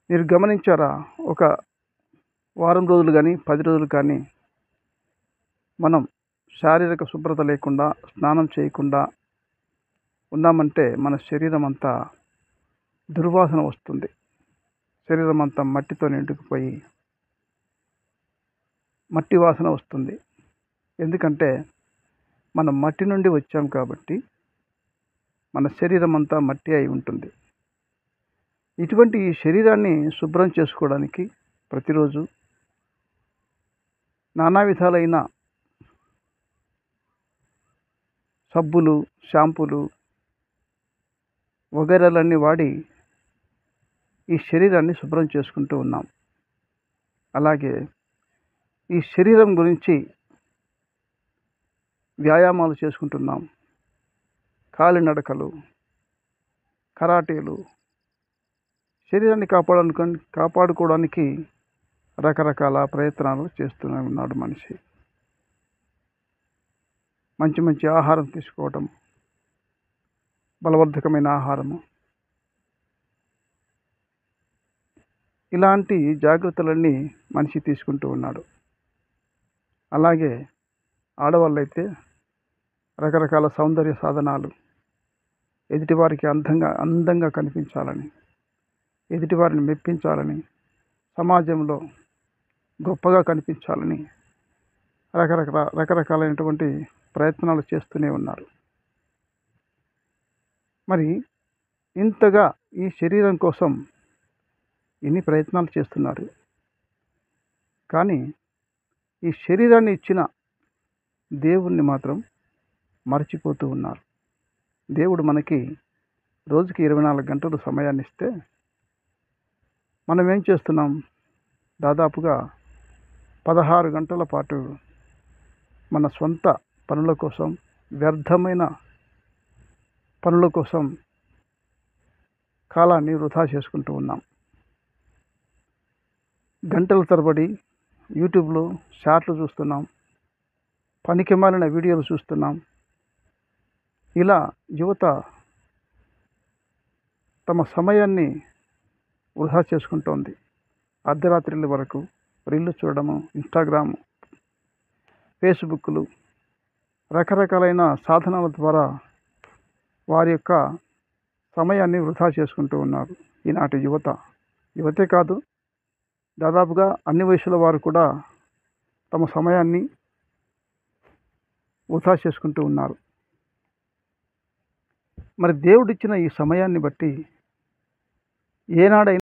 మీరు గమనించారా? ఒక వారం రోజులు గానీ, 10 రోజులు కానీ మనం శారీరక శుభ్రత లేకుండా, స్నానం చేయకుండా ఉన్నామంటే మన శరీరం అంతా దుర్వాసన వస్తుంది. శరీరం అంతా మట్టితో నిండుకుపోయి మట్టి వాసన వస్తుంది. ఎందుకంటే మనం మట్టి నుండి వచ్చాం కాబట్టి మన శరీరం అంతా మట్టి అయి ఉంటుంది. ఇటువంటి ఈ శరీరాన్ని శుభ్రం చేసుకోవడానికి ప్రతిరోజు నానా విధాలైన సబ్బులు, షాంపూలు వగైరాలన్నీ వాడి ఈ శరీరాన్ని శుభ్రం చేసుకుంటూ ఉన్నాం. అలాగే ఈ శరీరం గురించి వ్యాయామాలు చేసుకుంటున్నాం. కాలినడకలు, కరాటేలు, శరీరాన్ని కాపాడుకోవడానికి రకరకాల ప్రయత్నాలు చేస్తూనే ఉన్నాడు మనిషి. మంచి మంచి ఆహారం తీసుకోవడం, బలవర్ధకమైన ఆహారము, ఇలాంటి జాగ్రత్తలన్నీ మనిషి తీసుకుంటూ ఉన్నాడు. అలాగే ఆడవాళ్ళైతే రకరకాల సౌందర్య సాధనాలు, ఎదుటివారికి అందంగా కనిపించాలని, ఎదుటివారిని మెప్పించాలని, సమాజంలో గొప్పగా కనిపించాలని రకరకాలైనటువంటి ప్రయత్నాలు చేస్తూనే ఉన్నారు. మరి ఇంతగా ఈ శరీరం కోసం ఎన్ని ప్రయత్నాలు చేస్తున్నారు. కానీ ఈ శరీరాన్ని ఇచ్చిన దేవుణ్ణి మాత్రం మర్చిపోతూ ఉన్నారు. దేవుడు మనకి రోజుకి 24 గంటలు సమయాన్ని ఇస్తే మనం ఏం చేస్తున్నాం? దాదాపుగా 16 గంటల పాటు మన సొంత పనుల కోసం, వ్యర్థమైన పనుల కోసం కాలాన్ని వృధా చేసుకుంటూ ఉన్నాం. గంటల తరబడి యూట్యూబ్లో షార్ట్లు చూస్తున్నాం, పనికిమాలిన వీడియోలు చూస్తున్నాం. ఇలా యువత తమ సమయాన్ని వృధా చేసుకుంటోంది. అర్ధరాత్రుల వరకు రీళ్లు చూడడము, ఇన్స్టాగ్రామ్, ఫేస్బుక్లు, రకరకాలైన సాధనాల ద్వారా వారి యొక్క సమయాన్ని వృధా చేసుకుంటూ ఉన్నారు ఈనాటి యువతే కాదు, దాదాపుగా అన్ని వయసుల వారు కూడా తమ సమయాన్ని వృధా చేసుకుంటూ ఉన్నారు. మరి దేవుడిచ్చిన ఈ సమయాన్ని బట్టి ఏనాడైనా